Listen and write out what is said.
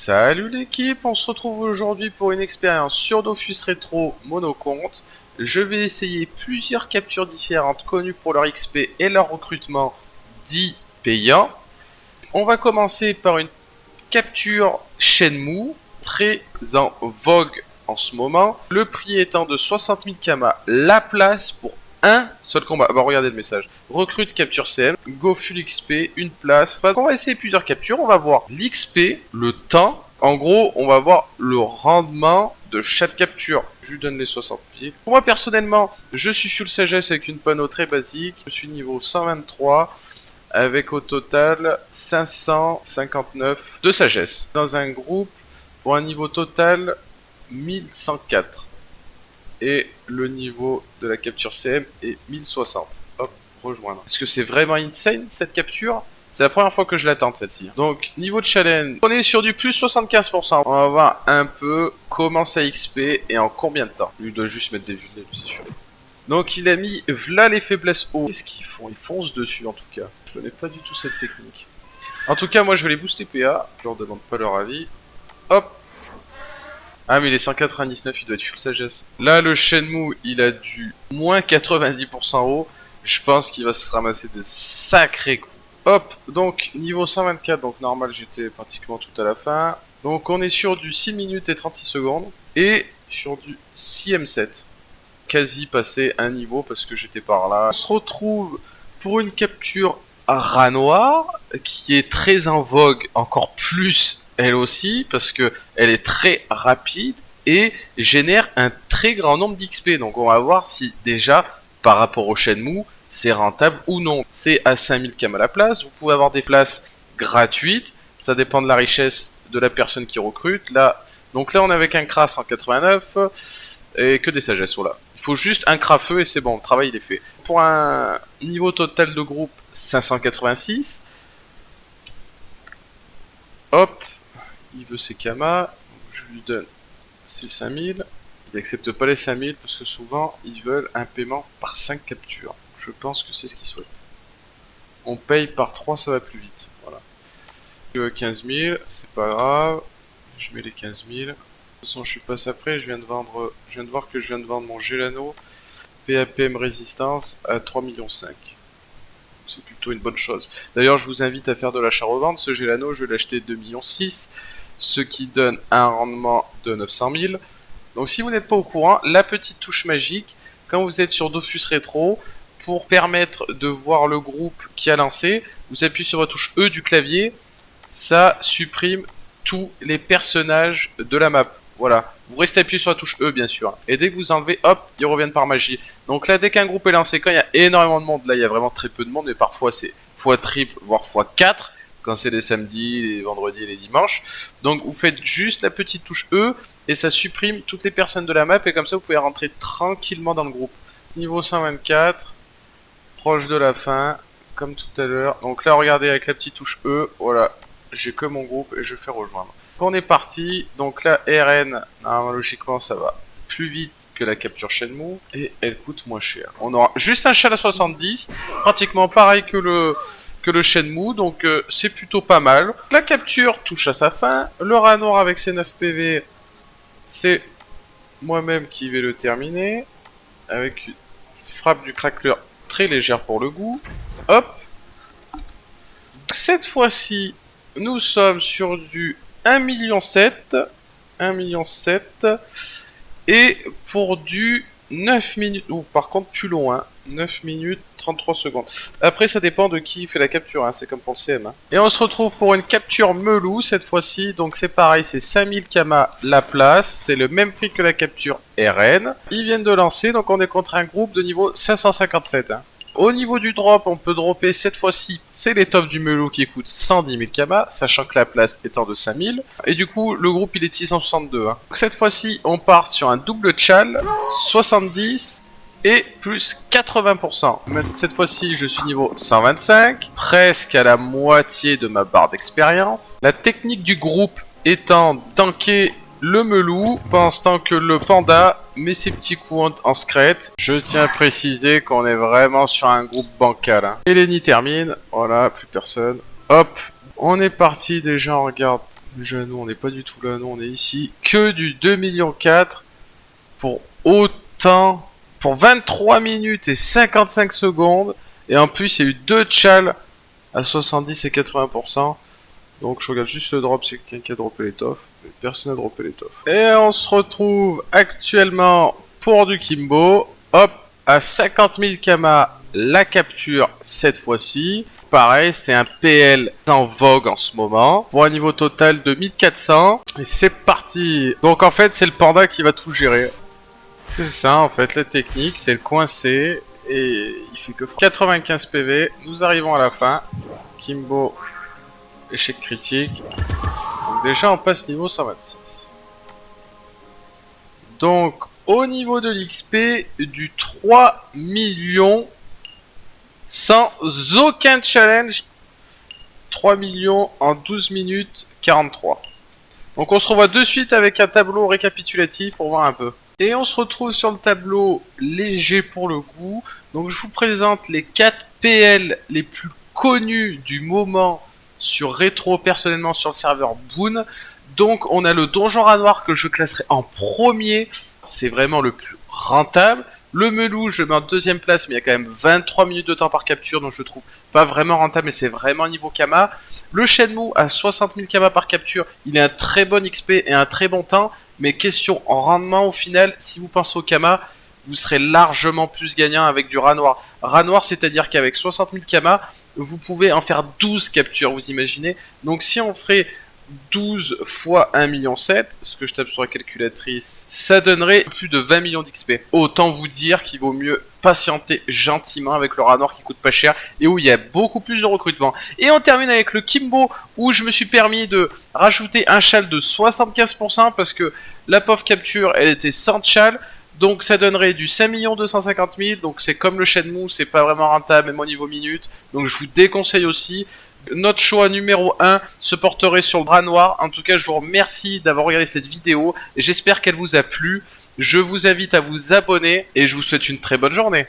Salut l'équipe, on se retrouve aujourd'hui pour une expérience sur Dofus Rétro Monocompte. Je vais essayer plusieurs captures différentes connues pour leur XP et leur recrutement dit payant. On va commencer par une capture Shenmue, très en vogue en ce moment. Le prix étant de 60 000 Kama, la place pour un seul combat. Bah regardez le message. Recrute capture CM, go full XP, une place. On va essayer plusieurs captures, on va voir l'XP, le temps. En gros, on va voir le rendement de chaque capture. Je lui donne les 60 000. Pour moi personnellement, je suis full sagesse avec une panneau très basique. Je suis niveau 123 avec au total 559 de sagesse. Dans un groupe pour un niveau total 1104. Et le niveau de la capture CM est 1060. Hop, rejoindre. Est-ce que c'est vraiment insane cette capture? C'est la première fois que je la tente celle-ci. Donc, niveau de challenge, on est sur du plus 75%. On va voir un peu comment ça XP et en combien de temps. Il doit juste mettre des vues, c'est sûr. Donc, il a mis v'là les faiblesses haut. Qu'est-ce qu'ils font? Ils foncent dessus en tout cas. Je connais pas du tout cette technique. En tout cas, moi je vais les booster PA. Je leur demande pas leur avis. Hop. Ah mais les 199 il doit être full sagesse. Là le Shenmue il a du moins 90% haut. Je pense qu'il va se ramasser des sacrés coups. Hop, donc niveau 124, donc normal j'étais pratiquement tout à la fin. Donc on est sur du 6 minutes et 36 secondes. Et sur du 6M7. Quasi passé un niveau parce que j'étais par là. On se retrouve pour une capture rat noir qui est très en vogue, encore plus elle aussi, parce que elle est très rapide et génère un très grand nombre d'XP. Donc on va voir si déjà, par rapport au Shenmue, c'est rentable ou non. C'est à 5000 Kama à la place, vous pouvez avoir des places gratuites, ça dépend de la richesse de la personne qui recrute. Là, donc là on est avec un CRA 189 et que des sagesses, voilà. Il faut juste un CRA feu et c'est bon, le travail il est fait. Pour un niveau total de groupe 586, hop, il veut ses Kama, je lui donne ses 5000, il accepte pas les 5000 parce que souvent ils veulent un paiement par 5 captures. Je pense que c'est ce qu'ils souhaitent. On paye par 3, ça va plus vite, voilà. 15 000, c'est pas grave, je mets les 15 000. De toute façon je suis passé après, je viens de voir que je viens de vendre mon Gelano PAPM résistance à 3,5 millions. C'est plutôt une bonne chose. D'ailleurs, je vous invite à faire de l'achat-revente. Ce Gelano, je l'ai acheté 2,6 millions, ce qui donne un rendement de 900 000. Donc, si vous n'êtes pas au courant, la petite touche magique, quand vous êtes sur Dofus Rétro, pour permettre de voir le groupe qui a lancé, vous appuyez sur la touche E du clavier, ça supprime tous les personnages de la map. Voilà, vous restez appuyé sur la touche E bien sûr, et dès que vous enlevez, hop, ils reviennent par magie. Donc là, dès qu'un groupe est lancé, quand il y a énormément de monde, là il y a vraiment très peu de monde, mais parfois c'est x triple, voire x4, quand c'est les samedis, les vendredis et les dimanches. Donc vous faites juste la petite touche E, et ça supprime toutes les personnes de la map, et comme ça vous pouvez rentrer tranquillement dans le groupe. Niveau 124, proche de la fin, comme tout à l'heure. Donc là, regardez, avec la petite touche E, voilà, j'ai que mon groupe et je fais rejoindre. On est parti, donc là RN, logiquement ça va plus vite que la capture Shenmue et elle coûte moins cher. On aura juste un châle à 70, pratiquement pareil que le Shenmue, donc c'est plutôt pas mal. La capture touche à sa fin, le rat noir avec ses 9 PV, c'est moi-même qui vais le terminer, avec une frappe du crackler très légère pour le goût. Hop. Cette fois-ci, nous sommes sur du 1,7 million, 1,7 million, et pour du 9 minutes, ou par contre plus long, 9 minutes 33 secondes. Après ça dépend de qui fait la capture, c'est comme pour le CM. Et on se retrouve pour une capture Melou cette fois-ci, donc c'est pareil, c'est 5000 Kama la place, c'est le même prix que la capture RN. Ils viennent de lancer, donc on est contre un groupe de niveau 557. Au niveau du drop, on peut dropper cette fois-ci, c'est l'étoffe du Melou qui coûte 110 000 Kama, sachant que la place étant de 5000. Et du coup, le groupe il est de 662. Donc cette fois-ci, on part sur un double chal, 70 et plus 80%. Cette fois-ci, je suis niveau 125, presque à la moitié de ma barre d'expérience. La technique du groupe étant tanker le Melou, pendant ce temps que le panda met ses petits coups en secret. Je tiens à préciser qu'on est vraiment sur un groupe bancal. Et Lenny termine, voilà, plus personne. Hop, on est parti déjà, on regarde Déjà, nous, on n'est pas du tout là. Nous, on est ici. Que du 2,4 millions pour autant... Pour 23 minutes et 55 secondes. Et en plus, il y a eu 2 tchals à 70 et 80%. Donc, je regarde juste le drop, c'est quelqu'un qui a droppé l'étoffe. Mais personne n'a droppé l'étoffe. Et on se retrouve actuellement pour du Kimbo. Hop, à 50 000 Kama, la capture cette fois-ci. Pareil, c'est un PL en vogue en ce moment. Pour un niveau total de 1400. Et c'est parti. Donc en fait, c'est le panda qui va tout gérer. C'est ça en fait, la technique, c'est le coincer. Et il fait que 95 PV. Nous arrivons à la fin. Kimbo, échec critique. Donc déjà, on passe niveau 126. Donc, au niveau de l'XP, du 3 millions sans aucun challenge. 3 millions en 12 minutes 43. Donc on se revoit de suite avec un tableau récapitulatif pour voir un peu. Et on se retrouve sur le tableau léger pour le coup. Donc je vous présente les 4 PL les plus connus du moment sur Rétro, personnellement sur le serveur Boon. Donc on a le Donjon Rat Noir que je classerai en premier. C'est vraiment le plus rentable. Le Melou, je le mets en deuxième place, mais il y a quand même 23 minutes de temps par capture, donc je trouve pas vraiment rentable, mais c'est vraiment niveau Kama. Le Shenmue à 60 000 Kama par capture, il a un très bon XP et un très bon temps, mais question en rendement au final, si vous pensez au Kama, vous serez largement plus gagnant avec du Rat Noir. Rat Noir, c'est-à-dire qu'avec 60 000 Kama, vous pouvez en faire 12 captures, vous imaginez. Donc si on ferait 12 fois 1,7 million, ce que je tape sur la calculatrice, ça donnerait plus de 20 millions d'XP. Autant vous dire qu'il vaut mieux patienter gentiment avec le Rat Noir qui coûte pas cher et où il y a beaucoup plus de recrutement. Et on termine avec le Kimbo où je me suis permis de rajouter un chal de 75% parce que la pauvre capture elle était sans chal. Donc ça donnerait du 5 250 000, donc c'est comme le Shenmue, c'est pas vraiment rentable même au niveau minute. Donc je vous déconseille aussi. Notre choix numéro 1 se porterait sur le Rat Noir. En tout cas, je vous remercie d'avoir regardé cette vidéo et j'espère qu'elle vous a plu. Je vous invite à vous abonner et je vous souhaite une très bonne journée.